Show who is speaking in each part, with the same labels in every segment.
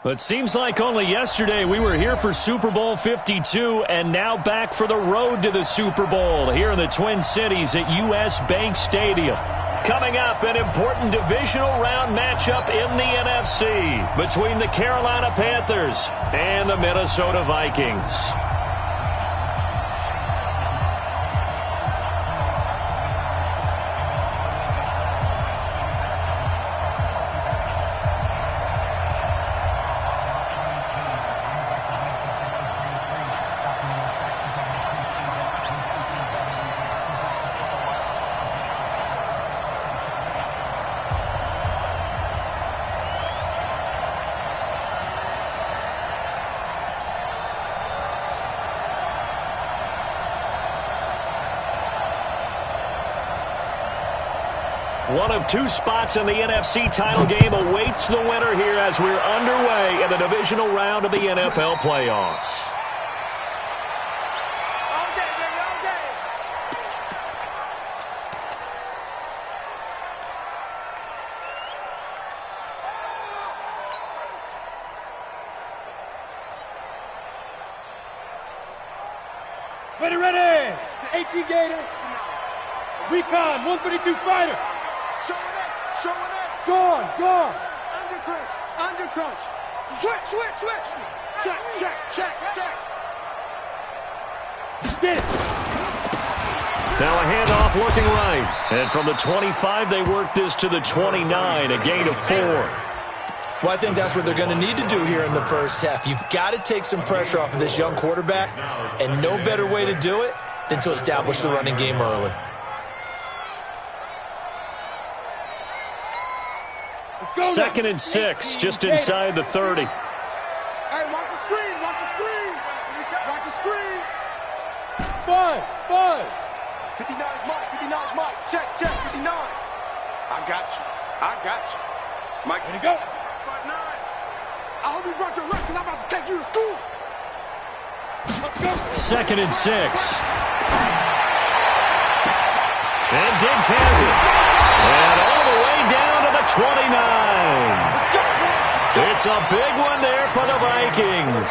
Speaker 1: It seems like only yesterday we were here for Super Bowl 52 and now back for the road to the Super Bowl here in the Twin Cities at US Bank Stadium. Coming up, an important divisional round matchup in the NFC between the Carolina Panthers and the Minnesota Vikings. One of two spots in the NFC title game awaits the winner here as we're underway in the divisional round of the NFL playoffs.
Speaker 2: All day, baby, all day.
Speaker 3: Ready, ready! It's the 18 Gator. Recon, 132 fighter.
Speaker 2: Showing up.
Speaker 3: Gone.
Speaker 2: Under crunch. Switch. Check.
Speaker 3: Get it.
Speaker 1: Now a handoff looking right. And from the 25, they work this to the 29, a gain of 4.
Speaker 4: Well, I think that's what they're going to need to do here in the first half. You've got to take some pressure off of this young quarterback, and no better way to do it than to establish the running game early.
Speaker 1: Second and 6, just inside the 30.
Speaker 2: Hey, watch the screen.
Speaker 3: Buzz.
Speaker 2: 59's Mike. Check, 59. I got you. Mike.
Speaker 3: Ready to go.
Speaker 2: 5'9". I hope you brought your lunch because I'm about to take you to school.
Speaker 3: Let's go.
Speaker 1: Second and 6. And Diggs has it. And all the way down to the 29. It's a big one there for the Vikings.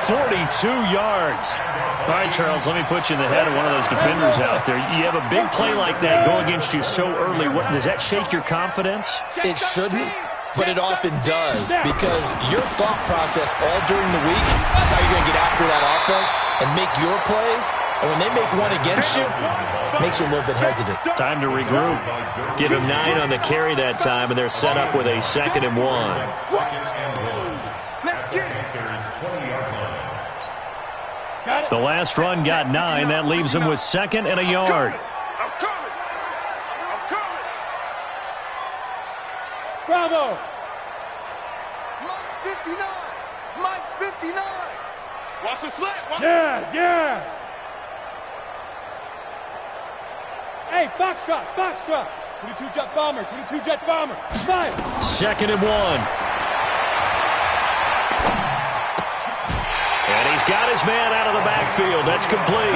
Speaker 1: 42 yards. All right, Charles, let me put you in the head of one of those defenders out there. You have a big play like that go against you so early. What, does that shake your confidence?
Speaker 4: It shouldn't, but it often does, because your thought process all during the week is how you're going to get after that offense and make your plays. And when they make one against you, it makes you a little bit hesitant.
Speaker 1: Time to regroup. Give him 9 on the carry that time, and they're set up with a 2nd and 1.
Speaker 2: Let's get it.
Speaker 1: The last run got 9. That leaves him with 2nd and a yard.
Speaker 2: I'm coming.
Speaker 3: Bravo.
Speaker 2: Mike's 59. Watch the slant.
Speaker 3: Yes. Hey, Foxtrot. 22 jet bomber. 5.
Speaker 1: 2nd and 1. And he's got his man out of the backfield. That's complete.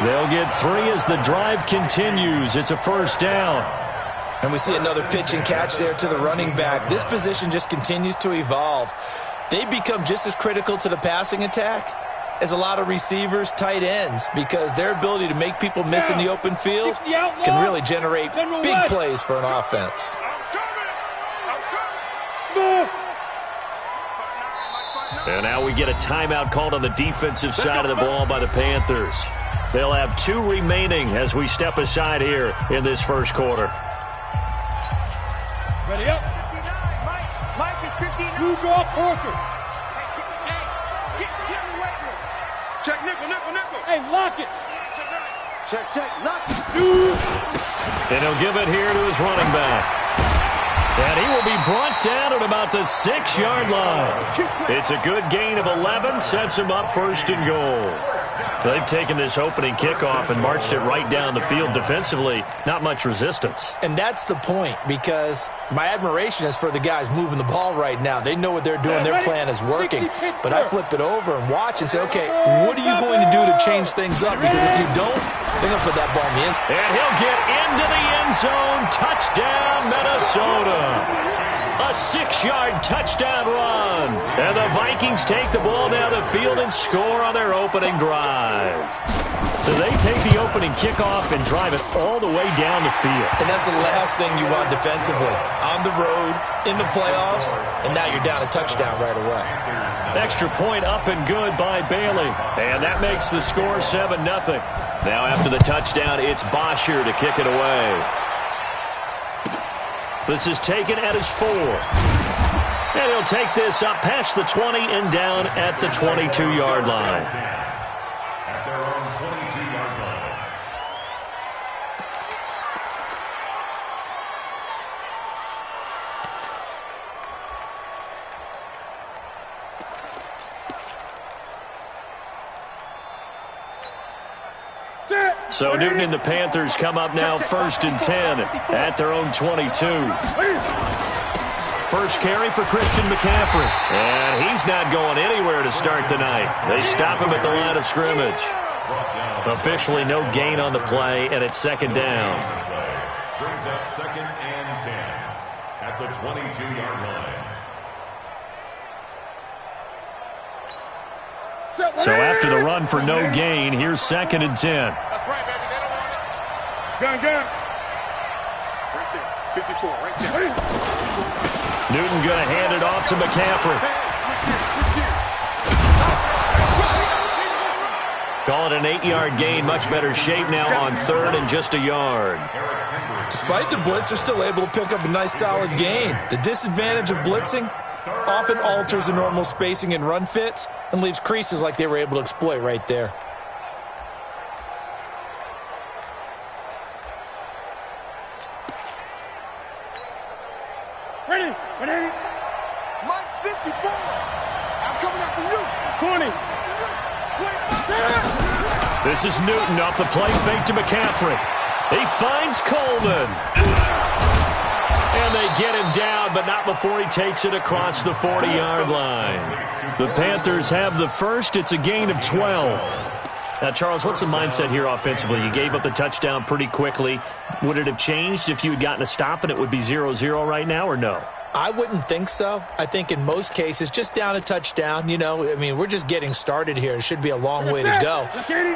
Speaker 1: They'll get 3 as the drive continues. It's a first down.
Speaker 4: And we see another pitch and catch there to the running back. This position just continues to evolve. They become just as critical to the passing attack as a lot of receivers, tight ends, because their ability to make people miss in the open field can really generate big plays for an offense.
Speaker 1: And now we get a timeout called on the defensive side of the ball by the Panthers. They'll have 2 remaining as we step aside here in this first quarter.
Speaker 3: Ready up.
Speaker 2: 59. Mike is 59.
Speaker 3: Blue draw Porker.
Speaker 2: Get in the weight room. Check nickel.
Speaker 3: Hey, lock it.
Speaker 2: Check. Lock it.
Speaker 1: And he'll give it here to his running back. And he will be brought down at about the 6-yard line. It's a good gain of 11, sets him up 1st and goal. They've taken this opening kickoff and marched it right down the field defensively. Not much resistance.
Speaker 4: And that's the point, because my admiration is for the guys moving the ball right now. They know what they're doing. Their plan is working. But I flip it over and watch and say, okay, what are you going to do to change things up? Because if you don't, they're going to put that ball in the end.
Speaker 1: And he'll get into the end zone. Touchdown, Minnesota. A 6-yard touchdown run. And the Vikings take the ball down the field and score on their opening drive. So they take the opening kickoff and drive it all the way down the field.
Speaker 4: And that's the last thing you want defensively. On the road, in the playoffs, and now you're down a touchdown right away.
Speaker 1: Extra point up and good by Bailey. And that makes the score 7-0. Now after the touchdown, it's Bosher to kick it away. This is taken at his 4. And he'll take this up past the 20 and down at the 22-yard line.
Speaker 5: At their own 22-yard line.
Speaker 1: So Newton and the Panthers come up now 1st and 10 at their own 22. First carry for Christian McCaffrey. And he's not going anywhere to start the night. They stop him at the line of scrimmage. Officially no gain on the play, and it's 2nd down.
Speaker 5: Brings up 2nd and 10 at the 22-yard line.
Speaker 1: So after the run for no gain, here's 2nd and 10.
Speaker 2: That's right, baby. They don't want it.
Speaker 3: Gun.
Speaker 2: Right there. 54, right there.
Speaker 1: Newton going to hand it off to McCaffrey. Call it an 8-yard gain. Much better shape now on 3rd and just a yard.
Speaker 4: Despite the blitz, they're still able to pick up a nice solid gain. The disadvantage of blitzing often alters the normal spacing and run fits and leaves creases like they were able to exploit right there.
Speaker 3: Ready.
Speaker 2: Mike 54. I'm coming after you.
Speaker 3: 20.
Speaker 1: This is Newton off the play fake to McCaffrey. He finds Coleman. And they get him down, but not before he takes it across the 40-yard line. The Panthers have the first. It's a gain of 12. Now, Charles, what's the mindset here offensively? You gave up the touchdown pretty quickly. Would it have changed if you had gotten a stop and it would be 0-0 right now, or no?
Speaker 4: I wouldn't think so. I think in most cases, just down a touchdown, we're just getting started here. It should be a long way to go.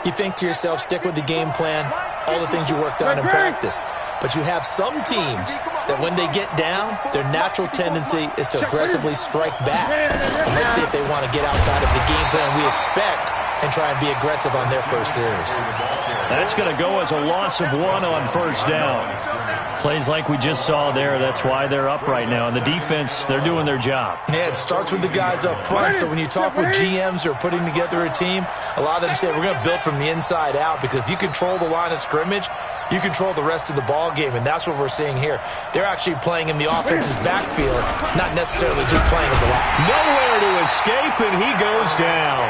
Speaker 4: You think to yourself, stick with the game plan, all the things you worked on in practice. But you have some teams that when they get down, their natural tendency is to aggressively strike back. And let's see if they want to get outside of the game plan we expect and try and be aggressive on their first series.
Speaker 1: That's going to go as a loss of 1 on 1st down. Plays like we just saw there. That's why they're up right now. And the defense, they're doing their job.
Speaker 4: Yeah, it starts with the guys up front. So when you talk with GMs who are putting together a team, a lot of them say we're going to build from the inside out, because if you control the line of scrimmage, you control the rest of the ball game, and that's what we're seeing here. They're actually playing in the offense's backfield, not necessarily just playing in the line.
Speaker 1: Nowhere to escape, and he goes down.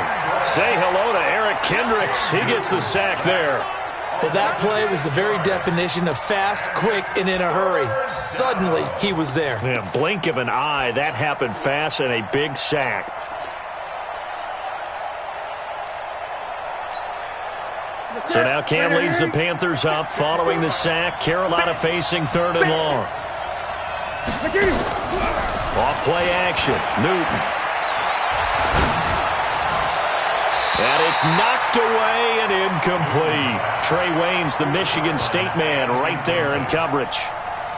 Speaker 1: Say hello to Eric Kendricks. He gets the sack there.
Speaker 4: Well, that play was the very definition of fast, quick, and in a hurry. Suddenly, he was there.
Speaker 1: Yeah, blink of an eye. That happened fast, and a big sack. So now Cam leads the Panthers up following the sack. Carolina facing 3rd and long. Off play action. Newton. And it's knocked away and incomplete. Trey Waynes, the Michigan State man, right there in coverage.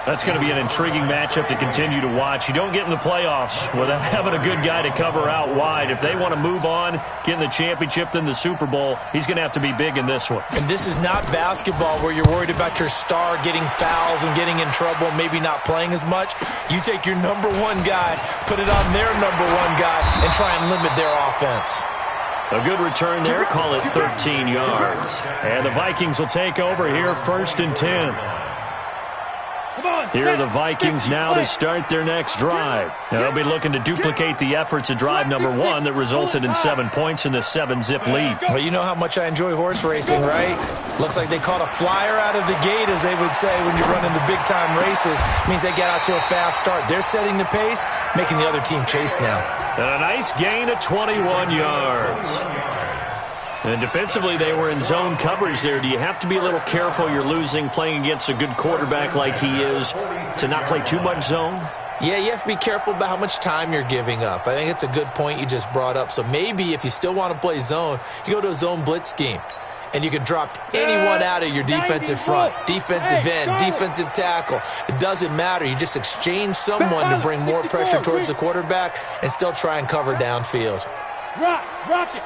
Speaker 1: That's going to be an intriguing matchup to continue to watch. You don't get in the playoffs without having a good guy to cover out wide. If they want to move on, get in the championship, then the Super Bowl, he's going to have to be big in this one.
Speaker 4: And this is not basketball where you're worried about your star getting fouls and getting in trouble, maybe not playing as much. You take your number 1 guy, put it on their number 1 guy, and try and limit their offense.
Speaker 1: A good return there. Call it 13 yards. And the Vikings will take over here 1st and 10. Here are the Vikings now to start their next drive. Now they'll be looking to duplicate the efforts of drive number 1 that resulted in 7 points in the 7-zip lead.
Speaker 4: Well, you know how much I enjoy horse racing, right? Looks like they caught a flyer out of the gate, as they would say when you're running the big-time races. Means they get out to a fast start. They're setting the pace, making the other team chase now.
Speaker 1: And a nice gain of 21 yards. And defensively, they were in zone coverage there. Do you have to be a little careful you're losing playing against a good quarterback like he is to not play too much zone?
Speaker 4: Yeah, you have to be careful about how much time you're giving up. I think it's a good point you just brought up. So maybe if you still want to play zone, you go to a zone blitz scheme. And you can drop anyone out of your defensive front, defensive end, defensive tackle. It doesn't matter. You just exchange someone to bring more pressure towards the quarterback and still try and cover downfield.
Speaker 3: Rock it.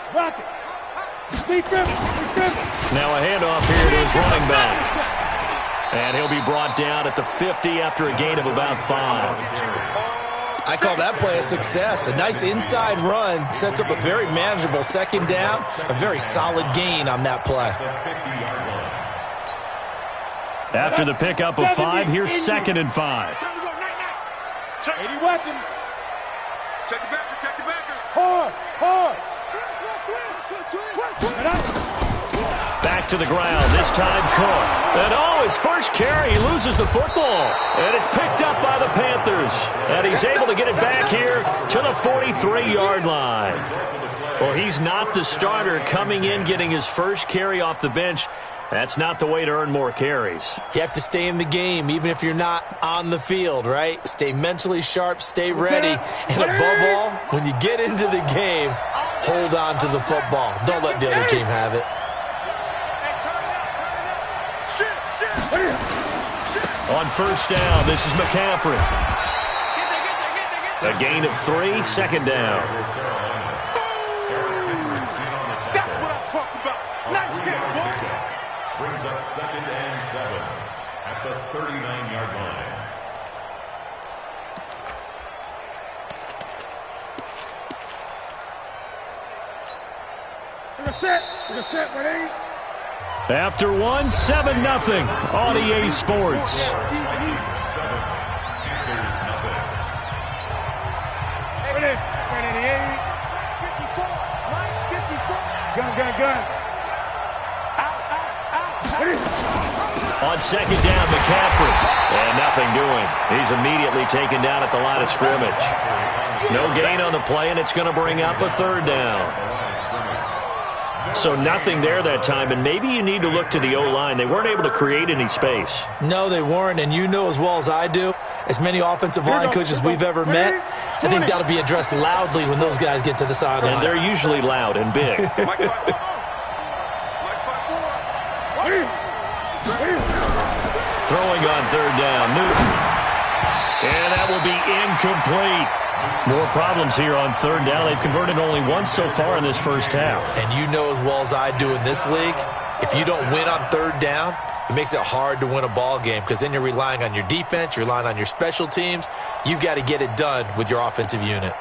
Speaker 1: Now a handoff here to his running back. And he'll be brought down at the 50 after a gain of about 5.
Speaker 4: I call that play a success. A nice inside run sets up a very manageable second down, a very solid gain on that play.
Speaker 1: After the pickup of 5, here's 2nd and 5.
Speaker 3: 80 weapon.
Speaker 2: Check the backer.
Speaker 3: Hard.
Speaker 1: Back to the ground, this time Cook. And his first carry, he loses the football. And it's picked up by the Panthers. And he's able to get it back here to the 43-yard line. Well, he's not the starter coming in, getting his first carry off the bench. That's not the way to earn more carries.
Speaker 4: You have to stay in the game, even if you're not on the field, right? Stay mentally sharp, stay ready. And above all, when you get into the game, hold on to the football. Don't let the other team have it.
Speaker 1: On first down, this is McCaffrey. A gain of 3, 2nd down.
Speaker 2: That's what I'm talking about. Nice hit, boy.
Speaker 5: Brings up 2nd and 7 at the 39-yard line.
Speaker 3: We're set, ready?
Speaker 1: After 1, 7-0 on EA Sports.
Speaker 3: Gun.
Speaker 1: On 2nd down, McCaffrey. And nothing doing. He's immediately taken down at the line of scrimmage. No gain on the play, and it's going to bring up a 3rd down. So nothing there that time, and maybe you need to look to the O-line. They weren't able to create any space.
Speaker 4: No, they weren't, and you know as well as I do, as many offensive line coaches we've ever met, I think that'll be addressed loudly when those guys get to the sideline.
Speaker 1: And they're usually loud and big. Throwing on 3rd down, Newton. And that will be incomplete. More problems here on 3rd down. They've converted only once so far in this first half.
Speaker 4: And you know as well as I do in this league, if you don't win on 3rd down, it makes it hard to win a ball game because then you're relying on your defense, you're relying on your special teams. You've got to get it done with your offensive unit.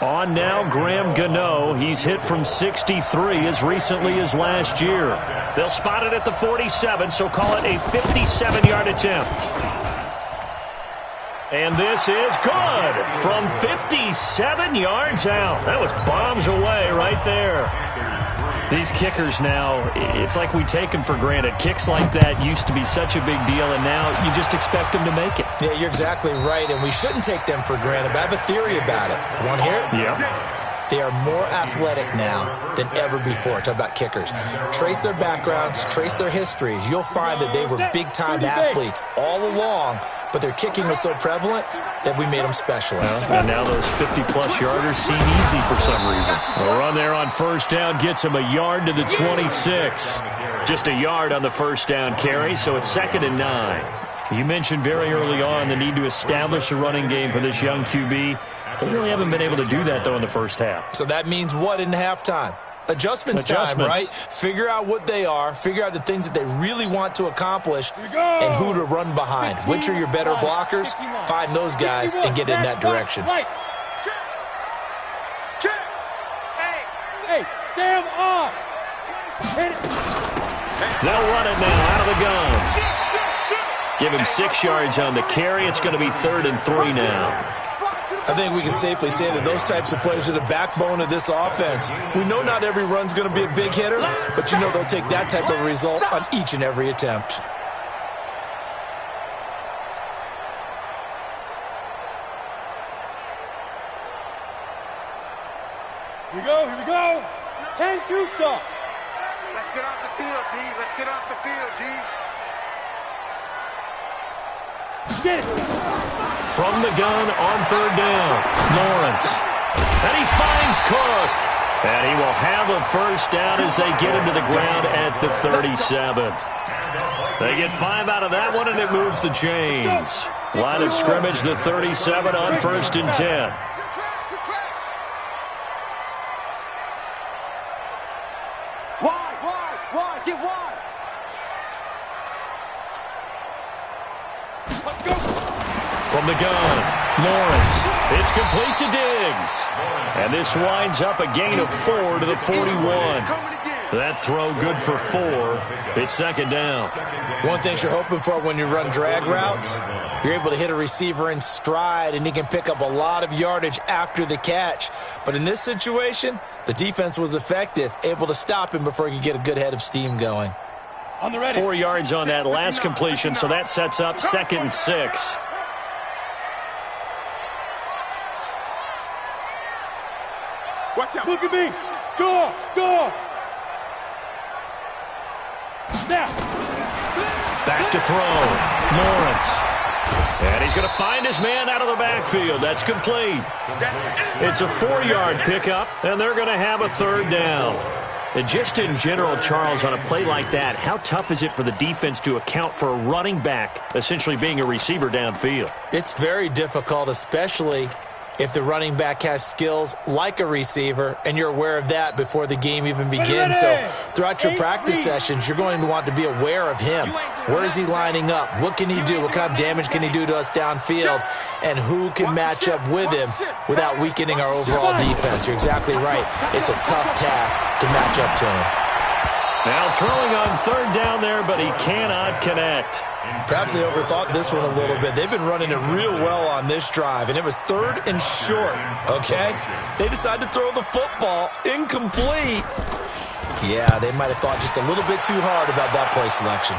Speaker 1: On now, Graham Gano. He's hit from 63 as recently as last year. They'll spot it at the 47, so call it a 57-yard attempt. And this is good from 57 yards out. That was bombs away right there. These kickers now, it's like we take them for granted. Kicks like that used to be such a big deal, and now you just expect them to make it.
Speaker 4: Yeah, you're exactly right, and we shouldn't take them for granted, but I have a theory about it. You want to hear it?
Speaker 1: Yeah.
Speaker 4: They are more athletic now than ever before. Talk about kickers. Trace their backgrounds, trace their histories. You'll find that they were big-time athletes all along, but their kicking was so prevalent that we made them specialists.
Speaker 1: And now those 50-plus yarders seem easy for some reason. A run there on first down gets him a yard to the 26. Just a yard on the first down carry, so it's 2nd and 9. You mentioned very early on the need to establish a running game for this young QB. They really haven't been able to do that, though, in the first half.
Speaker 4: So that means what in halftime? Adjustments time, right? Figure out what they are, figure out the things that they really want to accomplish, and who to run behind. Which are your better blockers? Find those guys and get in that direction.
Speaker 3: Hey, Sam off.
Speaker 1: They'll run it now out of the gun. Give him 6 yards on the carry. It's going to be 3rd and 3 now.
Speaker 4: I think we can safely say that those types of players are the backbone of this offense. We know not every run's going to be a big hitter, but you know they'll take that type of result on each and every attempt.
Speaker 3: Here we go. 10-2 stop.
Speaker 2: Let's get off the field, D. Let's get off the field, D.
Speaker 3: Get it.
Speaker 1: From the gun on third down, Lawrence. And he finds Cook. And he will have a first down as they get him to the ground at the 37. They get 5 out of that one, and it moves the chains. Line of scrimmage, the 37 on 1st and 10.
Speaker 3: Wide, get wide. Let's go.
Speaker 1: From the gun, Lawrence. It's complete to Diggs. And this winds up a gain of 4 to the 41. That throw good for 4. It's second down.
Speaker 4: One thing you're hoping for when you run drag routes, you're able to hit a receiver in stride, and he can pick up a lot of yardage after the catch. But in this situation, the defense was effective, able to stop him before he could get a good head of steam going.
Speaker 3: On the ready.
Speaker 1: 4 yards on that last completion, so that sets up 2nd and 6.
Speaker 2: Watch out.
Speaker 3: Look at me. Door. Now.
Speaker 1: Back to throw. Lawrence. And he's going to find his man out of the backfield. That's complete. It's a 4-yard pickup, and they're going to have a third down. And just in general, Charles, on a play like that, how tough is it for the defense to account for a running back essentially being a receiver downfield?
Speaker 4: It's very difficult, especially if the running back has skills like a receiver, and you're aware of that before the game even begins. So throughout your practice sessions, you're going to want to be aware of him. Where is he lining up? What can he do? What kind of damage can he do to us downfield? And who can match up with him without weakening our overall defense? You're exactly right. It's a tough task to match up to him.
Speaker 1: Now throwing on third down there, but he cannot connect.
Speaker 4: Perhaps they overthought this one a little bit. They've been running it real well on this drive, and it was 3rd and short, okay? They decided to throw the football incomplete. Yeah, they might have thought just a little bit too hard about that play selection.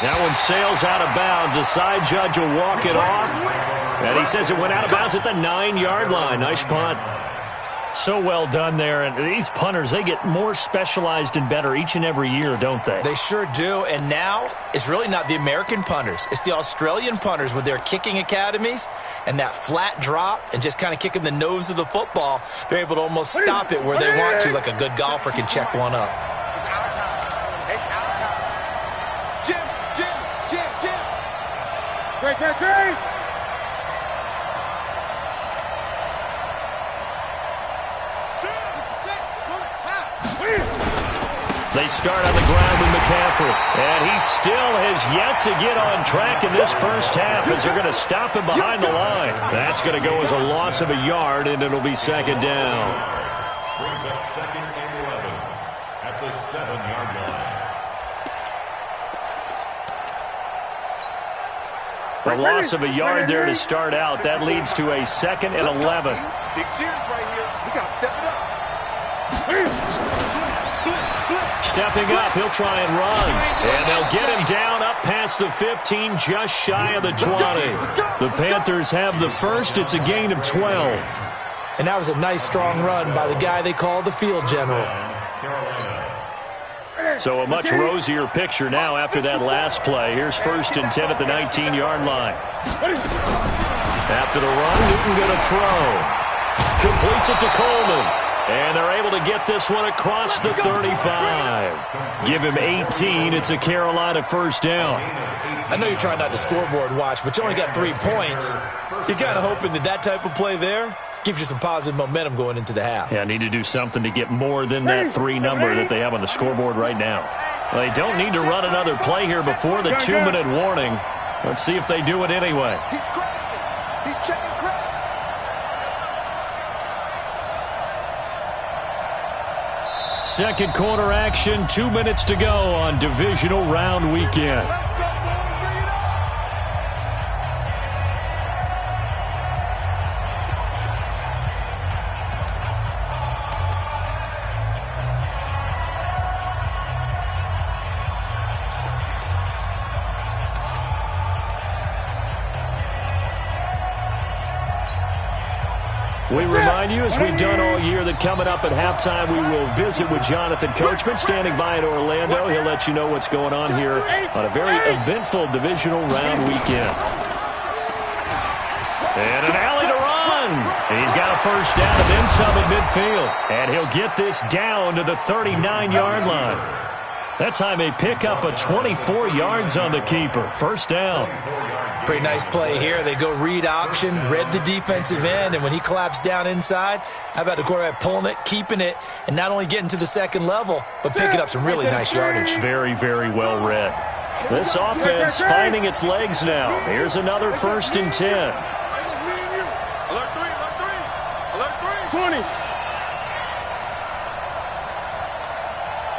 Speaker 1: That one sails out of bounds. The side judge will walk it off, and he says it went out of bounds at the 9-yard line. Nice punt. So well done there. And these punters, they get more specialized and better each and every year, don't they?
Speaker 4: They sure do. And now it's really not the American punters. It's the Australian punters with their kicking academies and that flat drop and just kind of kicking the nose of the football. They're able to almost stop it where they want to, like a good golfer can check one up.
Speaker 2: It's our time. It's our time. Jim.
Speaker 3: Great.
Speaker 1: They start on the ground with McCaffrey, and he still has yet to get on track in this first half as they're going to stop him behind the line. That's going to go as a loss of a yard, and it'll be second down.
Speaker 5: Brings up 2nd and 11 at the 7-yard line.
Speaker 1: A loss of a yard there to start out. That leads to a 2nd and 11.
Speaker 2: Big series right here. We got to step it up.
Speaker 1: Stepping up, he'll try and run. And they'll get him down up past the 15, just shy of the 20. The Panthers have the first. It's a gain of 12.
Speaker 4: And that was a nice, strong run by the guy they call the field general.
Speaker 1: So a much rosier picture now after that last play. Here's 1st and 10 at the 19-yard line. After the run, Newton going to throw. Completes it to Coleman. And they're able to get this one across the 35. Give him 18. It's a Carolina first down.
Speaker 4: I know you're trying not to scoreboard watch, but you only got 3 points. You're kind of hoping that that type of play there gives you some positive momentum going into the half.
Speaker 1: Yeah, need to do something to get more than that 3 number that they have on the scoreboard right now. Well, they don't need to run another play here before the 2-minute warning. Let's see if they do it anyway.
Speaker 2: He's crashing. He's checking crash.
Speaker 1: Second quarter action, 2 minutes to go on divisional round weekend. We remind you, as we've done all year, that coming up at halftime, we will visit with Jonathan Coachman, standing by in Orlando. He'll let you know what's going on here on a very eventful divisional round weekend. And an alley to run. He's got a first down and then some at midfield. And he'll get this down to the 39-yard line. That time they pick up a 24 yards on the keeper. First down.
Speaker 4: Pretty nice play here. They go read option, read the defensive end, and when he collapsed down inside, how about the quarterback pulling it, keeping it, and not only getting to the second level, but picking up some really nice yardage.
Speaker 1: Very, very well read. This offense finding its legs now. Here's another 1st and 10.
Speaker 2: Alert 3, alert 3. Alert 3.
Speaker 3: 20.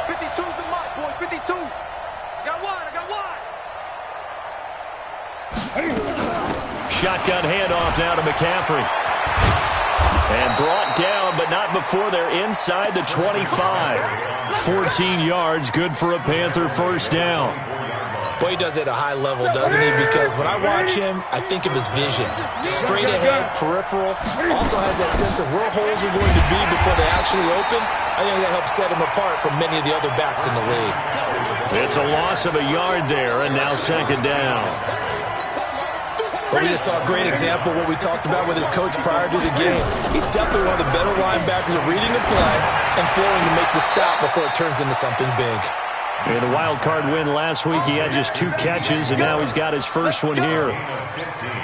Speaker 2: 52's the mark, boy. 52. I got wide, I got wide.
Speaker 1: Shotgun handoff now to McCaffrey. And brought down, but not before they're inside the 25. 14 yards, good for a Panther first down.
Speaker 4: Boy, he does it at a high level, doesn't he? Because when I watch him, I think of his vision. Straight ahead, peripheral. Also has that sense of where holes are going to be before they actually open. I think that helps set him apart from many of the other backs in the league.
Speaker 1: It's a loss of a yard there, and now second down.
Speaker 4: But we just saw a great example of what we talked about with his coach prior to the game. He's definitely one of the better linebackers at reading the play and flowing to make the stop before it turns into something big.
Speaker 1: In a wild card win last week, he had just 2 catches, and now he's got his first one here.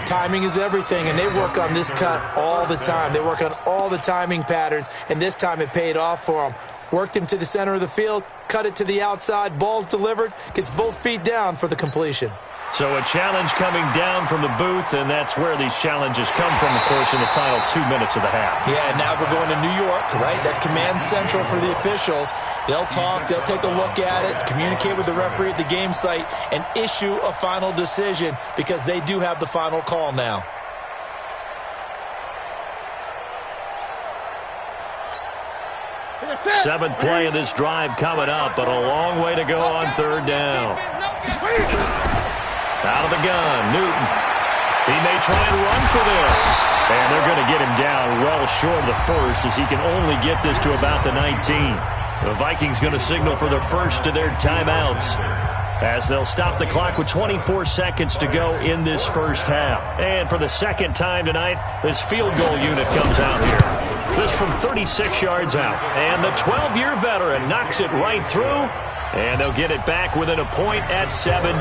Speaker 4: Timing is everything, and they work on this cut all the time. They work on all the timing patterns, and this time it paid off for him. Worked him to the center of the field, cut it to the outside, ball's delivered, gets both feet down for the completion.
Speaker 1: So a challenge coming down from the booth, and that's where these challenges come from, of course, in the final 2 minutes of the half.
Speaker 4: Yeah, now we're going to New York, right? That's command central for the officials. They'll talk, they'll take a look at it, communicate with the referee at the game site, and issue a final decision because they do have the final call now.
Speaker 1: Seventh play of this drive coming up, but a long way to go on third down. Out of the gun, Newton. He may try and run for this. And they're going to get him down well short of the first as he can only get this to about the 19. The Vikings going to signal for the first of their timeouts as they'll stop the clock with 24 seconds to go in this first half. And for the second time tonight, this field goal unit comes out here. This from 36 yards out. And the 12-year veteran knocks it right through. And they'll get it back within a point at 7-6.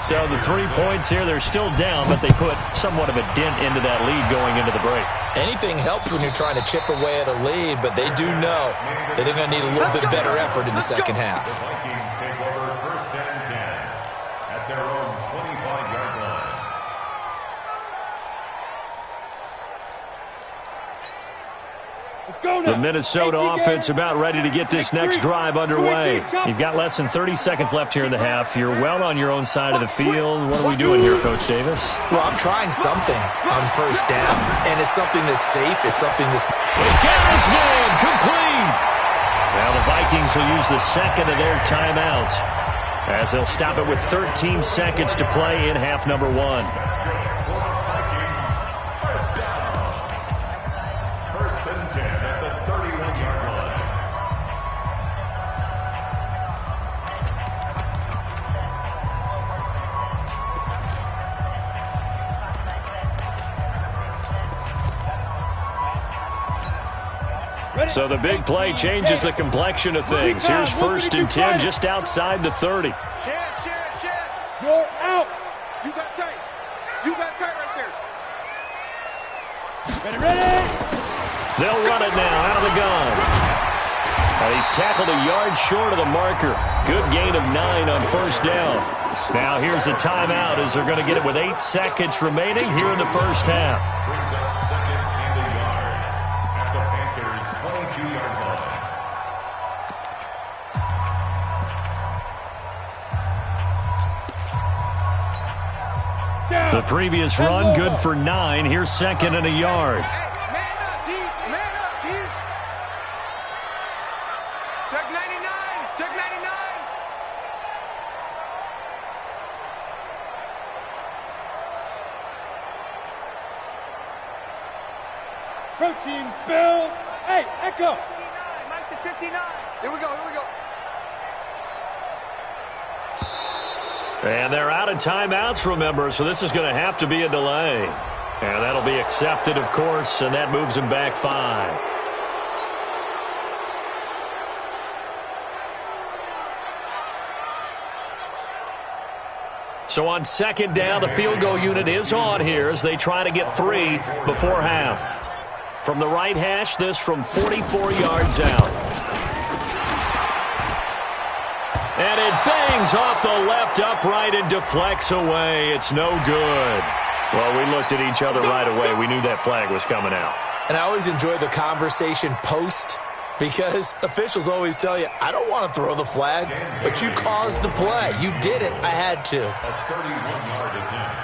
Speaker 1: So the 3 points here, they're still down, but they put somewhat of a dent into that lead going into the break.
Speaker 4: Anything helps when you're trying to chip away at a lead, but they do know that they're going to need a little bit better effort in the second half.
Speaker 5: Vikings take over 1st and 10 at their own 25-yard line.
Speaker 1: The Minnesota offense about ready to get this next drive underway. You've got less than 30 seconds left here in the half. You're well on your own side of the field. What are we doing here, Coach Davis?
Speaker 4: Well, I'm trying something on first down, and it's something that's safe. It's something that's...
Speaker 1: Got his man, complete. Now the Vikings will use the second of their timeouts as they'll stop it with 13 seconds to play in half number 1. So the big play changes the complexion of things. Here's 1st and 10 just outside the 30.
Speaker 2: Chance.
Speaker 3: You're out.
Speaker 2: You got tight. You got tight right there.
Speaker 3: Ready.
Speaker 1: They'll run it now out of the gun. He's tackled a yard short of the marker. Good gain of 9 on first down. Now here's a timeout as they're going to get it with 8 seconds remaining here in the first half.
Speaker 5: Brings up 2nd and a yard at the Panthers' 22-yard line.
Speaker 1: The previous run good for 9. Here's 2nd and a yard.
Speaker 2: Man up, D. Man up, D. Check 99. Check 99.
Speaker 3: Protein spill. Hey, Echo.
Speaker 2: 59, 59. Here we go, here we go.
Speaker 1: And they're out of timeouts, remember, so this is going to have to be a delay. And that'll be accepted, of course, and that moves them back 5. So on second down, the field goal unit is on here as they try to get 3 before half. From the right hash, this from 44 yards out. And it bangs off the left upright and deflects away. It's no good. Well, we looked at each other right away. We knew that flag was coming out.
Speaker 4: And I always enjoy the conversation post because officials always tell you, I don't want to throw the flag, but you caused the play. You did it. I had to.
Speaker 5: A 31-yard attempt.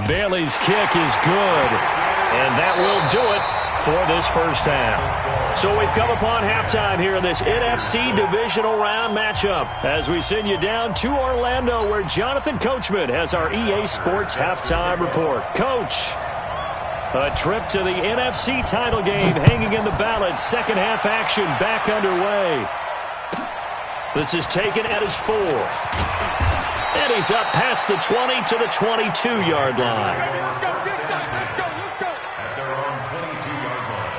Speaker 1: Bailey's kick is good, and that will do it for this first half. So we've come upon halftime here in this NFC Divisional Round matchup as we send you down to Orlando where Jonathan Coachman has our EA Sports Halftime Report. Coach, a trip to the NFC title game hanging in the balance. Second half action back underway. This is taken at his 4. And he's up past the 20 to the 22-yard line.
Speaker 2: Let's go, let's go.
Speaker 5: At their own 22-yard line.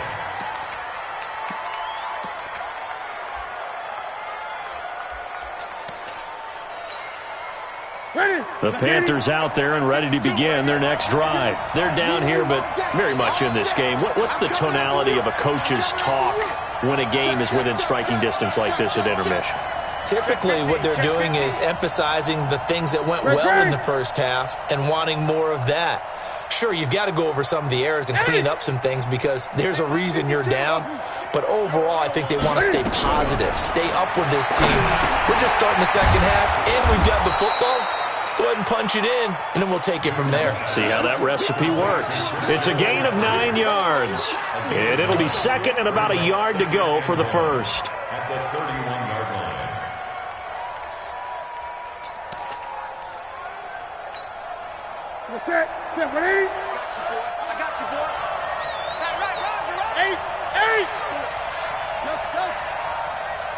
Speaker 3: Ready?
Speaker 1: The Panthers out there and ready to begin their next drive. They're down here, but very much in this game. What's the tonality of a coach's talk when a game is within striking distance like this at intermission?
Speaker 4: Typically, what they're doing is emphasizing the things that went well in the first half and wanting more of that. Sure, you've got to go over some of the errors and clean up some things because there's a reason you're down. But overall, I think they want to stay positive, stay up with this team. We're just starting the second half, and we've got the football. Let's go ahead and punch it in, and then we'll take it from there.
Speaker 1: See how that recipe works. It's a gain of 9 yards, and it'll be second and about a yard to go for the first.
Speaker 5: At the 31-yard line.
Speaker 3: Check, ready?
Speaker 2: I got you, boy. Right.
Speaker 3: 8.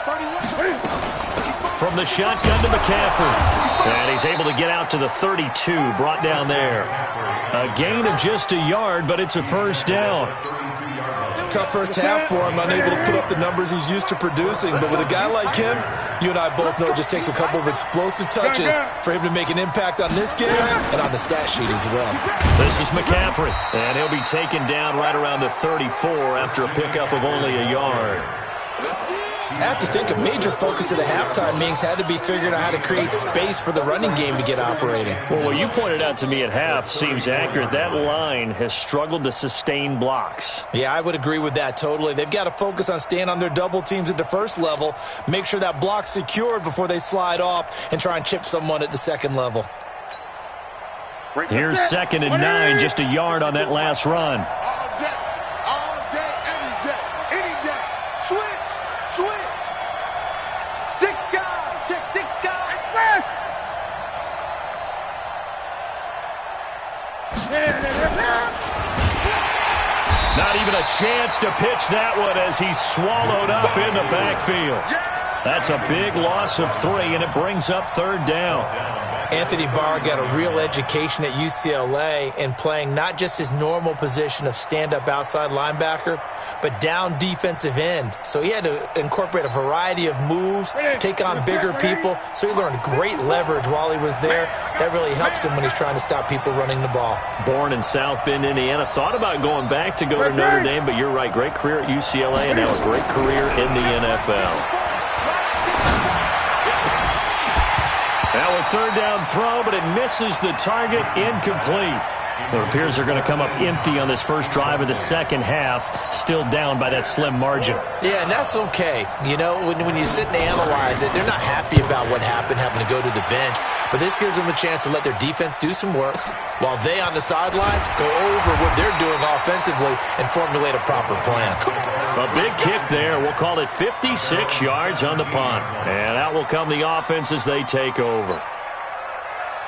Speaker 2: 31.
Speaker 1: From the shotgun to McCaffrey. And he's able to get out to the 32, brought down there. A gain of just a yard, but it's a first down.
Speaker 4: Tough first half for him, unable to put up the numbers he's used to producing. But with a guy like him, you and I both know it just takes a couple of explosive touches for him to make an impact on this game and on the stat sheet as well.
Speaker 1: This is McCaffrey, and he'll be taken down right around the 34 after a pickup of only a yard.
Speaker 4: I have to think a major focus of the halftime meetings had to be figuring out how to create space for the running game to get operating.
Speaker 1: Well, what you pointed out to me at half seems accurate. That line has struggled to sustain blocks.
Speaker 4: Yeah, I would agree with that totally. They've got to focus on staying on their double teams at the first level, make sure that block's secured before they slide off, and try and chip someone at the second level.
Speaker 1: Here's second and 9, just a yard on that last run.
Speaker 2: All day, any day. Switch. 6 guys. Check 6 guys.
Speaker 1: Not even a chance to pitch that one as he's swallowed up in the backfield. That's a big loss of 3, and it brings up third down.
Speaker 4: Anthony Barr got a real education at UCLA in playing not just his normal position of stand-up outside linebacker, but down defensive end. So he had to incorporate a variety of moves, take on bigger people. So he learned great leverage while he was there. That really helps him when he's trying to stop people running the ball.
Speaker 1: Born in South Bend, Indiana. Thought about going back to go to Notre Dame, but you're right. Great career at UCLA and now a great career in the NFL. Now a third down throw, but it misses the target, incomplete. It appears they're going to come up empty on this first drive of the second half, still down by that slim margin.
Speaker 4: Yeah, and that's okay. You know, when you sit and analyze it, they're not happy about what happened, having to go to the bench. But this gives them a chance to let their defense do some work while they on the sidelines go over what they're doing offensively and formulate a proper plan.
Speaker 1: A big kick there. We'll call it 56 yards on the punt. And out will come the offense as they take over.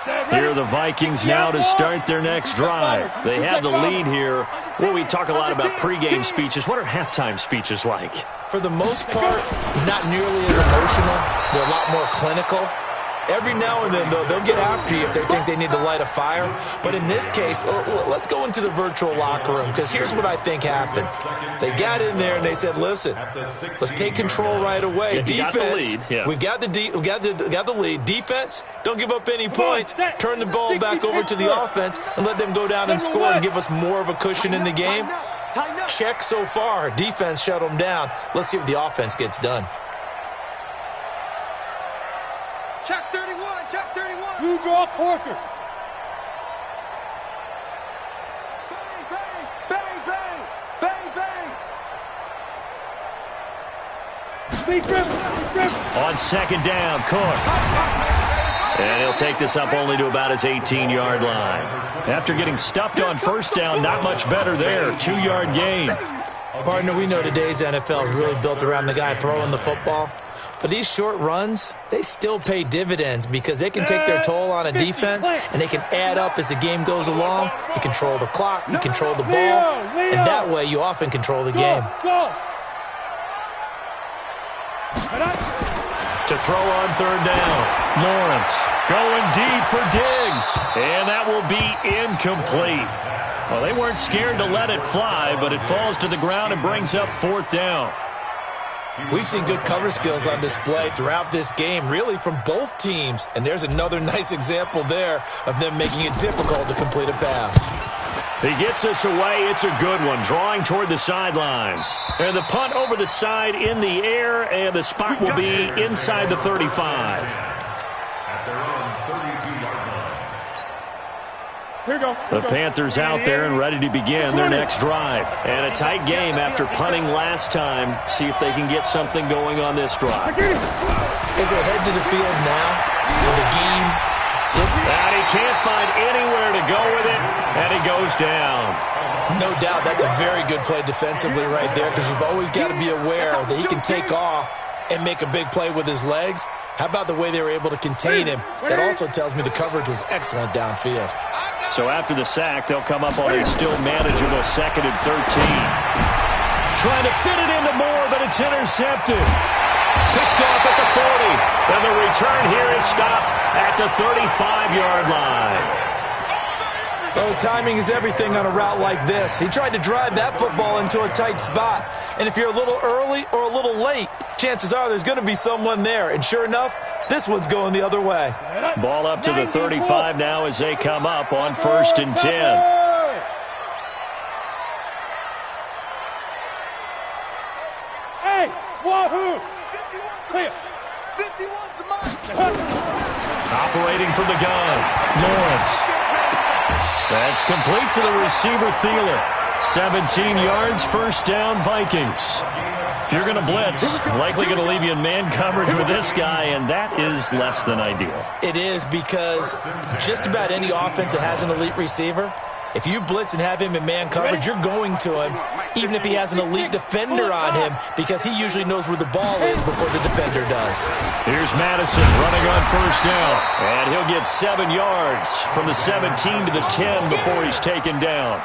Speaker 1: Here are the Vikings now to start their next drive. They have the lead here. Well, we talk a lot about pregame speeches. What are halftime speeches like?
Speaker 4: For the most part, not nearly as emotional. They're a lot more clinical. Every now and then, though, they'll get after you if they think they need to light a fire. But in this case, let's go into the virtual locker room, because here's what I think happened. They got in there and they said, listen, let's take control right away.
Speaker 1: Yeah,
Speaker 4: defense, we've got the lead. Defense, don't give up any points. Turn the ball back over to the offense and let them go down and score and give us more of a cushion in the game. Check so far. Defense shut them down. Let's see if the offense gets done.
Speaker 2: Check 31, check 31.
Speaker 3: You draw quarters.
Speaker 2: Bang, bang, bang, bang, bang, bang.
Speaker 3: Speed dribble.
Speaker 1: On second down, Cook. And he'll take this up only to about his 18-yard line. After getting stuffed on first down, not much better there. 2-yard gain.
Speaker 4: Partner, we know today's NFL is really built around the guy throwing the football. But these short runs, they still pay dividends because they can take their toll on a defense and they can add up as the game goes along. You control the clock, you control the ball, and that way you often control the game.
Speaker 3: Go.
Speaker 1: To throw on third down. Lawrence going deep for Diggs. And that will be incomplete. Well, they weren't scared to let it fly, but it falls to the ground and brings up fourth down.
Speaker 4: We've seen good cover skills on display throughout this game, really from both teams. And there's another nice example there of them making it difficult to complete a pass.
Speaker 1: He gets this away. It's a good one, drawing toward the sidelines. And the punt over the side in the air, and the spot will be inside the 35.
Speaker 5: At their own 32-yard line.
Speaker 3: Here we go.
Speaker 1: The Panthers out there and ready to begin their next drive. And a tight game after punting last time. See if they can get something going on this drive.
Speaker 4: As they head to the field now, with the game,
Speaker 1: And he can't find anywhere to go with it, and he goes down.
Speaker 4: no doubt that's a very good play defensively right there, because you've always got to be aware that he can take off and make a big play with his legs. How about the way they were able to contain him? That also tells me the coverage was excellent downfield.
Speaker 1: So after the sack, they'll come up on a still manageable 2nd and 13. Trying to fit it into Moore, but it's intercepted. Picked off at the 40. And the return here is stopped at the 35-yard line.
Speaker 4: Oh, timing is everything on a route like this. He tried to drive that football into a tight spot. And if you're a little early or a little late, chances are there's going to be someone there. And sure enough, this one's going the other way.
Speaker 1: Ball up to the 35 now as they come up on 1st and 10.
Speaker 3: Hey, wahoo! Clear.
Speaker 2: 51's mine.
Speaker 1: Operating from the gun, Lawrence. That's complete to the receiver, Thielen. 17 yards, first down, Vikings. If you're going to blitz, likely going to leave you in man coverage with this guy, and that is less than ideal.
Speaker 4: It is, because just about any offense that has an elite receiver, if you blitz and have him in man coverage, you're going to him, even if he has an elite defender on him, because he usually knows where the ball is before the defender does. Here's
Speaker 1: Madison running on first down, and he'll get 7 yards from the 17 to the 10 before he's taken down.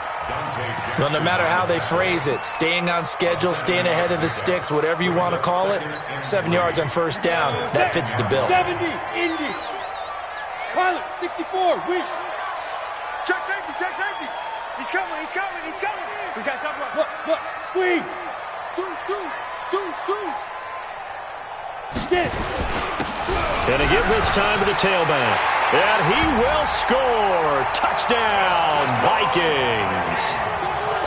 Speaker 4: Well, no matter how they phrase it, staying on schedule, staying ahead of the sticks, whatever you want to call it, 7 yards on first down, that fits the bill.
Speaker 3: 70, Indy. Pilot, 64, weak.
Speaker 2: Check safety, check safety. He's coming, he's coming, he's coming. We got to talk about
Speaker 3: Look, squeeze.
Speaker 2: Deuce.
Speaker 3: Get it.
Speaker 1: And a give this time to the tailback. And he will score. Touchdown, Vikings.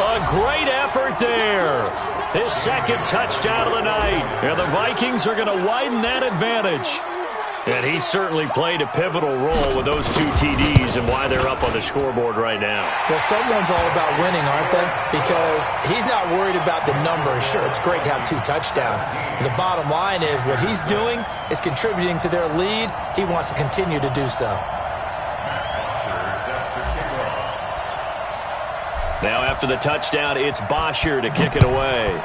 Speaker 1: A great effort there. His 2nd touchdown of the night. And the Vikings are going to widen that advantage. And he certainly played a pivotal role with those 2 TDs and why they're up on the scoreboard right now.
Speaker 4: Well, someone's all about winning, aren't they? Because he's not worried about the numbers. Sure, it's great to have 2 touchdowns. And the bottom line is what he's doing is contributing to their lead. He wants to continue to do so.
Speaker 1: Now after the touchdown, it's Bosher to kick it away.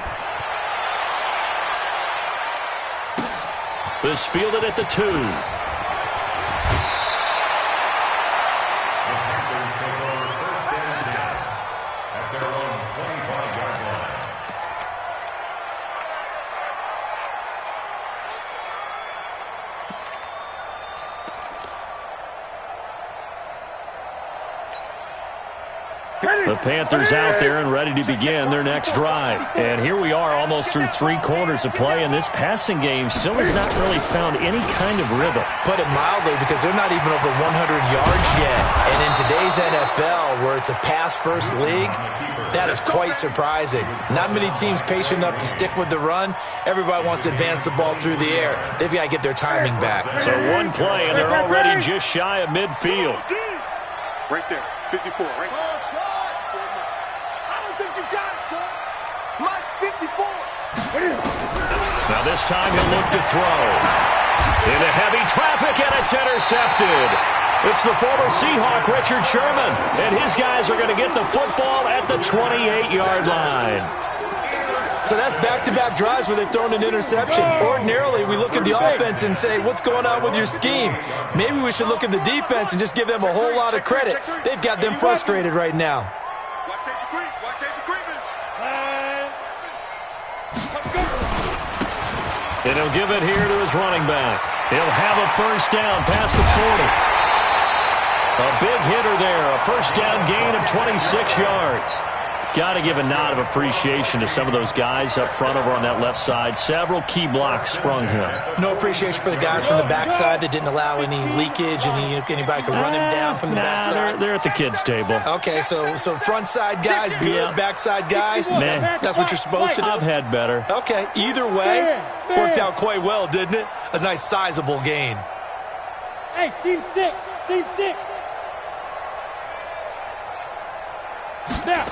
Speaker 1: This fielded at the 2. The Panthers out there and ready to begin their next drive. And here we are almost through 3 quarters of play, and this passing game still has not really found any kind of rhythm.
Speaker 4: Put it mildly, because they're not even over 100 yards yet. And in today's NFL, where it's a pass-first league, that is quite surprising. Not many teams patient enough to stick with the run. Everybody wants to advance the ball through the air. They've got to get their timing back.
Speaker 1: So one play, and they're already just shy of midfield.
Speaker 2: Right there, 54, right? I don't think you got it, son. Mine's 54.
Speaker 1: Now this time he'll look to throw. Into heavy traffic, and it's intercepted. It's the former Seahawk, Richard Sherman, and his guys are going to get the football at the 28-yard line.
Speaker 4: So that's back-to-back drives where they've thrown an interception. Ordinarily, we look at the offense and say, what's going on with your scheme? Maybe we should look at the defense and just give them a whole lot of credit. They've got them frustrated right now.
Speaker 2: Watch safety creep. Watch safety creeping.
Speaker 1: And he'll give it here to his running back. He'll have a first down past the 40. A big hitter there. A first down gain of 26 yards. Got to give a nod of appreciation to some of those guys up front over on that left side. Several key blocks sprung him.
Speaker 4: No appreciation for the guys from the backside that didn't allow any leakage, anybody could run him down from the backside.
Speaker 1: They're at the kids' table.
Speaker 4: Okay, so front side guys good,
Speaker 1: Yeah.
Speaker 4: backside guys,
Speaker 1: Man,
Speaker 4: that's what you're supposed to do?
Speaker 1: I've had better.
Speaker 4: Okay, either way, worked out quite well, didn't it? A nice sizable gain.
Speaker 3: Hey, seam 6. Seam 6. Now.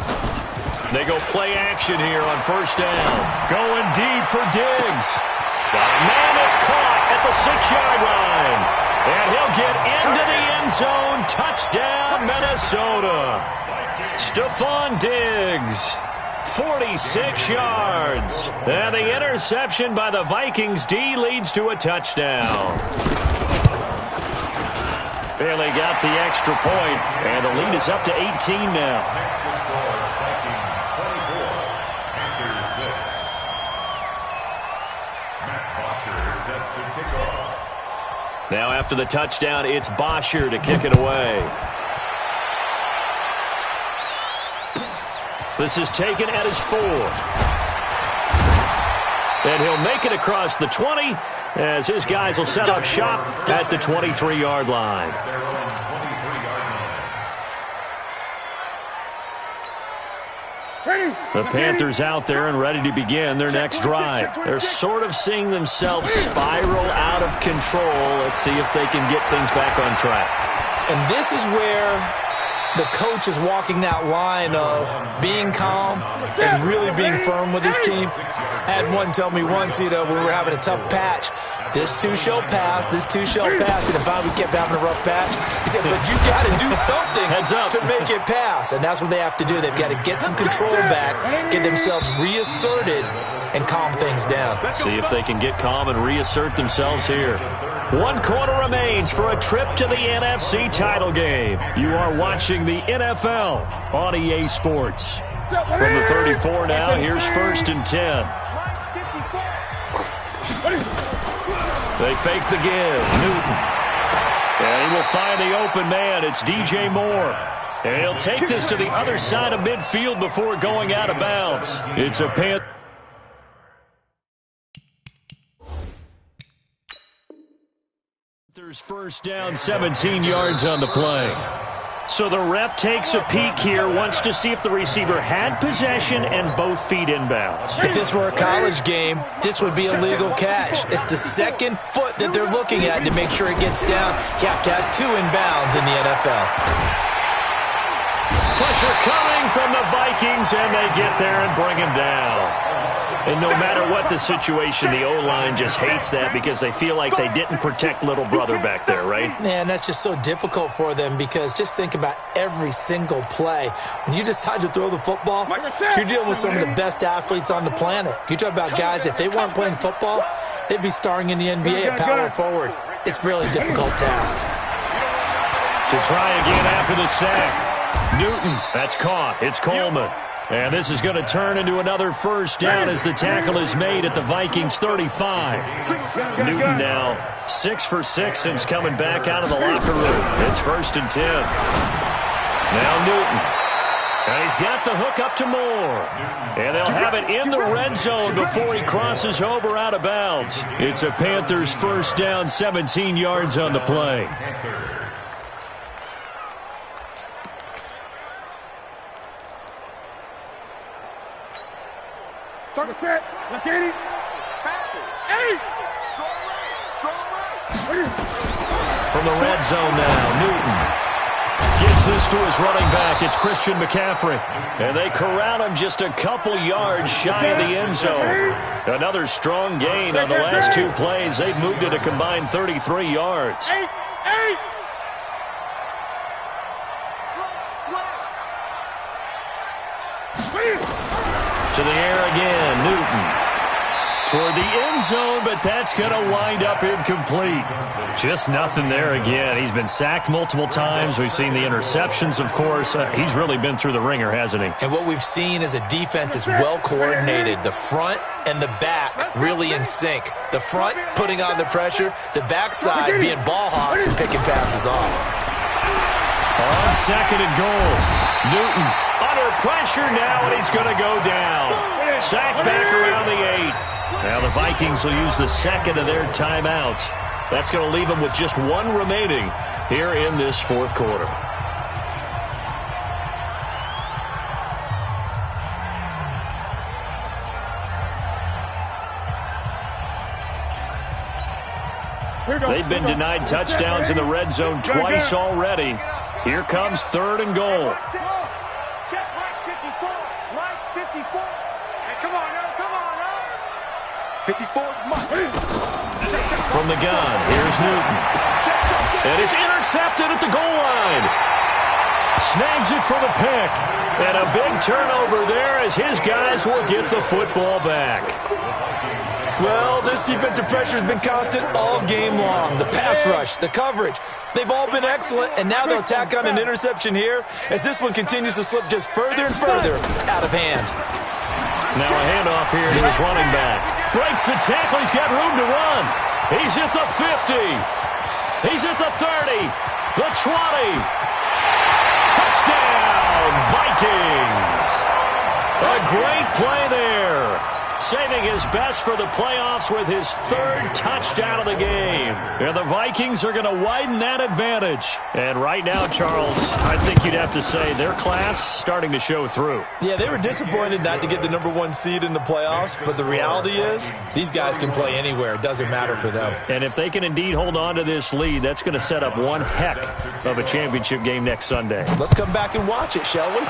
Speaker 1: They go play action here on first down. Going deep for Diggs. Got a man that's caught at the 6-yard line. And he'll get into the end zone. Touchdown, Minnesota. Stephon Diggs, 46 yards. And the interception by the Vikings D leads to a touchdown. Bailey got the extra point, and the lead is up to 18 now. Now after the touchdown, it's Bosher to kick it away. This is taken at his 4. And he'll make it across the 20 as his guys will set up shop at the 23-yard line. The Panthers out there and ready to begin their next drive. They're sort of seeing themselves spiral out of control. Let's see if they can get things back on track.
Speaker 4: And this is where the coach is walking that line of being calm and really being firm with his team. I had one tell me once, when we were having a tough patch, this too shall pass, this too shall pass. And finally we kept having a rough patch. He said, but you got to do something to make it pass. And that's what they have to do. They've got to get some control back, get themselves reasserted, and calm things down.
Speaker 1: See if they can get calm and reassert themselves here. 1 quarter remains for a trip to the NFC title game. You are watching the NFL on EA Sports. From the 34 now, here's 1st and 10. They fake the give. Newton. And he will find the open man. It's DJ Moore. And he'll take this to the other side of midfield before going out of bounds. It's a Panthers first down, 17 yards on the play. So the ref takes a peek here, wants to see if the receiver had possession and both feet inbounds.
Speaker 4: If this were a college game, this would be a legal catch. It's the second foot that they're looking at to make sure it gets down. You have to have 2 inbounds in the NFL.
Speaker 1: Pressure coming from the Vikings, and they get there and bring him down. And no matter what the situation, the O-line just hates that because they feel like they didn't protect little brother back there, right?
Speaker 4: Man, that's just so difficult for them because just think about every single play. When you decide to throw the football, you're dealing with some of the best athletes on the planet. You talk about guys, if they weren't playing football, they'd be starring in the NBA at power forward. It's a really difficult task.
Speaker 1: To try again after the sack. Newton, that's caught. It's Coleman. And this is going to turn into another first down as the tackle is made at the Vikings 35. Newton now 6 for 6 since coming back out of the locker room. It's 1st and 10. Now Newton. And he's got the hook up to Moore. And they'll have it in the red zone before he crosses over out of bounds. It's a Panthers first down, 17 yards on the play.
Speaker 3: From
Speaker 1: the red zone now, Newton gets this to his running back. It's Christian McCaffrey. And they corral him just a couple yards shy of the end zone. Another strong gain on the last two plays. They've moved it a combined 33 yards. To the air again, Newton. Toward the end zone, but that's going to wind up incomplete. Just nothing there again. He's been sacked multiple times. We've seen the interceptions, of course. He's really been through the ringer, hasn't he?
Speaker 4: And what we've seen is a defense that's well coordinated. The front and the back really in sync. The front putting on the pressure, the backside being ball hawks and picking passes off.
Speaker 1: On second and goal, Newton under pressure now, and he's going to go down. Sacked back around the 8. Now the Vikings will use the second of their timeouts. That's going to leave them with just one remaining here in this fourth quarter. They've been denied touchdowns in the red zone twice already. Here comes third and goal.
Speaker 2: Check right 54. Right 54. Hey, come on now. Come on now. 54 is Mike.
Speaker 1: From the gun, here's Newton. And it's intercepted at the goal line. Snags it for the pick. And a big turnover there as his guys will get the football back.
Speaker 4: Well, this defensive pressure has been constant all game long. The pass rush, the coverage, they've all been excellent, and now they'll tack on an interception here as this one continues to slip just further and further out of hand.
Speaker 1: Now a handoff here to his running back. Breaks the tackle. He's got room to run. He's at the 50. He's at the 30. The 20. Touchdown, Vikings. A great play there. Saving his best for the playoffs with his third touchdown of the game. And the Vikings are going to widen that advantage. And right now, Charles, I think you'd have to say their class starting to show through.
Speaker 4: Yeah, they were disappointed not to get the #1 seed in the playoffs, but the reality is these guys can play anywhere. It doesn't matter for them.
Speaker 1: And if they can indeed hold on to this lead, that's going to set up one heck of a championship game next Sunday.
Speaker 4: Let's come back and watch it, shall we?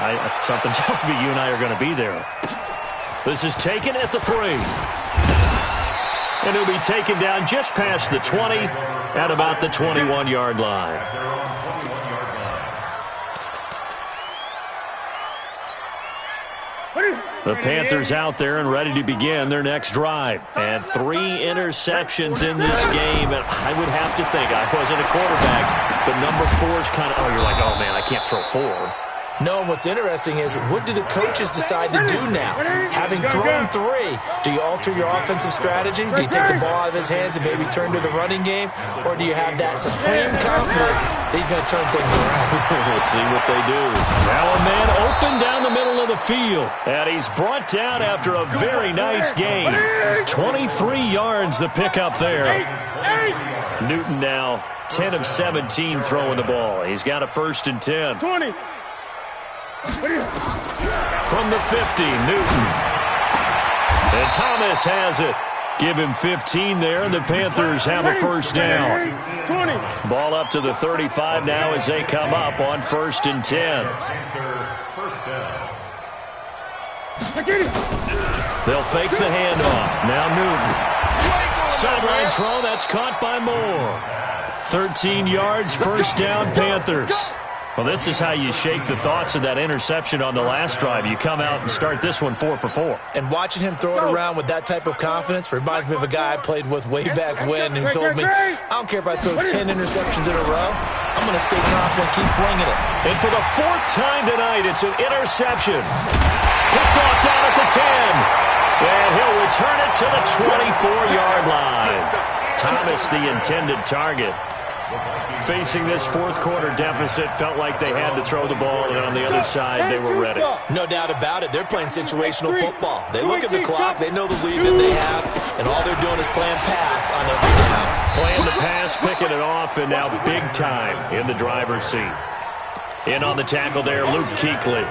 Speaker 1: Something tells me you and I are going to be there. This is taken at the 3. And he'll be taken down just past the 20 at about the 21-yard line. The Panthers out there and ready to begin their next drive. And 3 interceptions in this game. And I would have to think, I wasn't a quarterback, but number 4 is kind of, you're like, oh, man, I can't throw 4.
Speaker 4: No, and what's interesting is what do the coaches decide to do now? Having thrown 3, do you alter your offensive strategy? Do you take the ball out of his hands and maybe turn to the running game? Or do you have that supreme confidence that he's going to turn things around?
Speaker 1: We'll see what they do. Now a man open down the middle of the field. And he's brought down after a very nice gain. 23 yards the pickup there. Newton now 10 of 17 throwing the ball. He's got a 1st and 10.
Speaker 3: 20.
Speaker 1: From the 50, Newton. And Thomas has it. Give him 15 there, and the Panthers have a 1st down.
Speaker 3: 20.
Speaker 1: Ball up to the 35 now as they come up on 1st and 10. They'll fake the handoff. Now Newton. Sideline throw, that's caught by Moore. 13 yards, 1st down, Panthers. Well, this is how you shake the thoughts of that interception on the last drive. You come out and start this one 4 for 4.
Speaker 4: And watching him throw it around with that type of confidence reminds me of a guy I played with way back when who told me, I don't care if I throw 10 interceptions in a row, I'm going to stay confident, keep flinging it.
Speaker 1: And for the 4th time tonight, it's an interception. Picked off down at the 10. And he'll return it to the 24-yard line. Thomas, the intended target. Facing this fourth quarter deficit, felt like they had to throw the ball, and on the other side, they were ready.
Speaker 4: No doubt about it. They're playing situational football. They look at the clock, they know the lead that they have, and all they're doing is playing pass on every down.
Speaker 1: Playing the pass, picking it off, and now big time in the driver's seat. In on the tackle there, Luke Kuechly.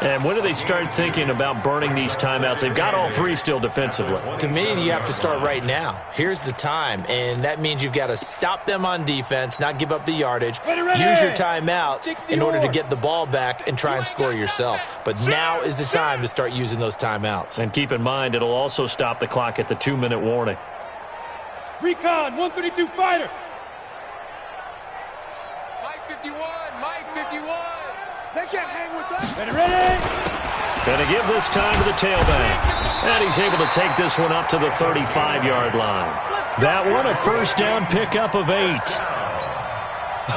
Speaker 1: And when do they start thinking about burning these timeouts? They've got all three still defensively.
Speaker 4: To me, you have to start right now. Here's the time, and that means you've got to stop them on defense, not give up the yardage, use your timeouts in order to get the ball back and try and score yourself. But now is the time to start using those timeouts.
Speaker 1: And keep in mind, it'll also stop the clock at the 2-minute warning.
Speaker 3: Recon, 132 fighter.
Speaker 2: Mike 51, Mike 51. They can't hang with us.
Speaker 3: Ready.
Speaker 1: Going to give this time to the tailback. And he's able to take this one up to the 35-yard line. That one, a first down pickup of 8.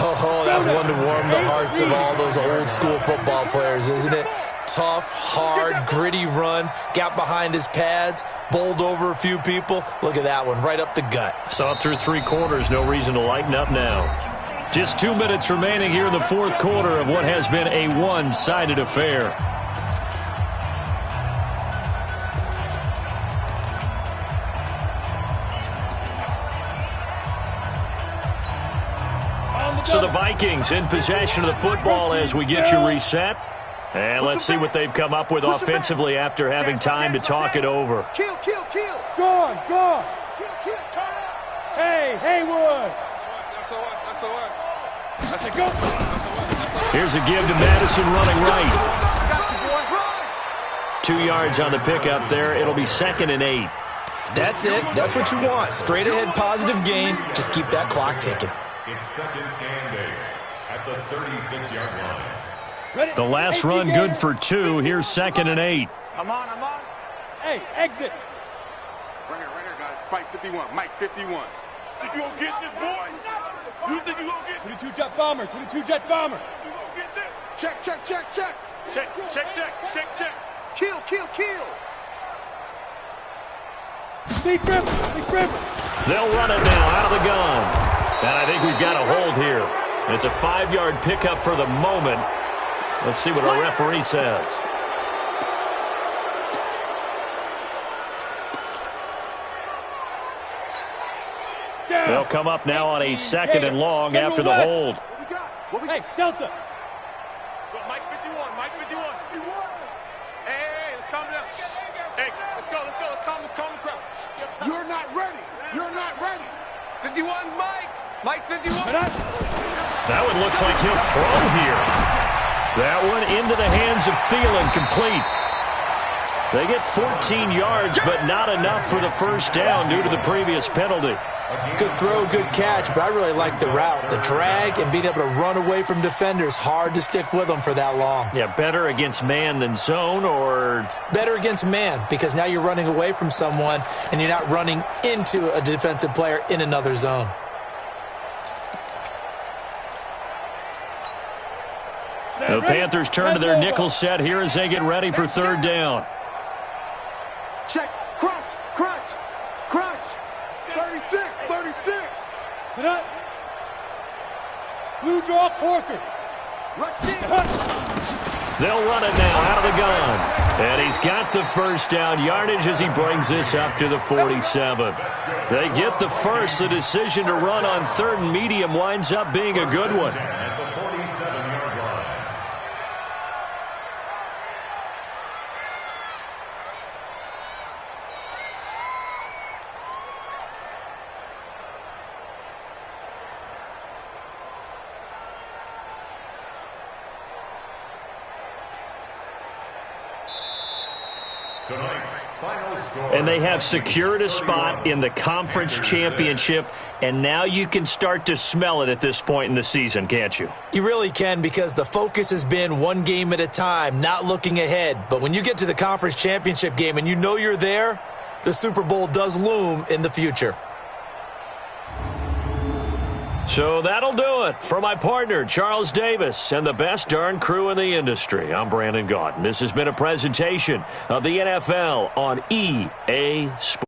Speaker 4: Oh, that's one to warm the hearts of all those old-school football players, isn't it? Tough, hard, gritty run, got behind his pads, bowled over a few people. Look at that one, right up the gut.
Speaker 1: Saw it through 3 quarters, no reason to lighten up now. Just 2 minutes remaining here in the fourth quarter of what has been a one-sided affair. So the Vikings in possession of the football as we get you reset. And let's see what they've come up with offensively after having time to talk it over.
Speaker 2: Kill, kill, kill.
Speaker 3: Gone.
Speaker 2: Kill, kill, turn up.
Speaker 3: Hey, Haywood. That's a go.
Speaker 1: Here's a give to Madison running right.
Speaker 2: Got you, boy.
Speaker 1: 2 yards on the pickup there. It'll be 2nd and 8.
Speaker 4: That's it. That's what you want. Straight ahead, positive gain. Just keep that clock ticking.
Speaker 5: It's 2nd and 8 at the 36-yard line.
Speaker 1: The last run good for 2. Here's 2nd and 8.
Speaker 2: I'm on.
Speaker 3: Hey, exit.
Speaker 2: Right here, guys. Mike 51, Mike 51. Think you gonna get this, boy? You think you gonna get
Speaker 3: 22 jet bomber.
Speaker 2: You gonna get this? Check. Kill.
Speaker 3: Big grip.
Speaker 1: They'll run it now out of the gun. And I think we've got a hold here. It's a 5-yard pickup for the moment. Let's see what our referee says. They'll come up now on a 2nd and long after the hold.
Speaker 3: Hey, Delta.
Speaker 2: Mike 51. Hey, let's calm down. Hey, let's go. Let's calm the crowd. You're not ready. 51's Mike. Mike 51.
Speaker 1: That one looks like he'll throw here. That one into the hands of Thielen, complete. They get 14 yards, but not enough for the first down due to the previous penalty.
Speaker 4: Good throw, good catch, but I really like the route. The drag and being able to run away from defenders, hard to stick with them for that long.
Speaker 1: Yeah, better against man than zone, or?
Speaker 4: Better against man, because now you're running away from someone and you're not running into a defensive player in another zone.
Speaker 1: The Panthers turn to their nickel set here as they get ready for 3rd down.
Speaker 2: Check. Crunch. 36.
Speaker 3: Sit up. Blue draw Corkers.
Speaker 2: Rush in.
Speaker 1: They'll run it now out of the gun. And he's got the first down yardage as he brings this up to the 47. They get the first. The decision to run on 3rd and medium winds up being a good one.
Speaker 5: At the 47-yard line. Tonight's final score.
Speaker 1: And they have secured a spot in the conference championship, and now you can start to smell it at this point in the season, can't you?
Speaker 4: You really can, because the focus has been one game at a time, not looking ahead. But when you get to the conference championship game and you know you're there, the Super Bowl does loom in the future.
Speaker 1: So that'll do it for my partner, Charles Davis, and the best darn crew in the industry. I'm Brandon Gaudin. This has been a presentation of the NFL on EA Sports.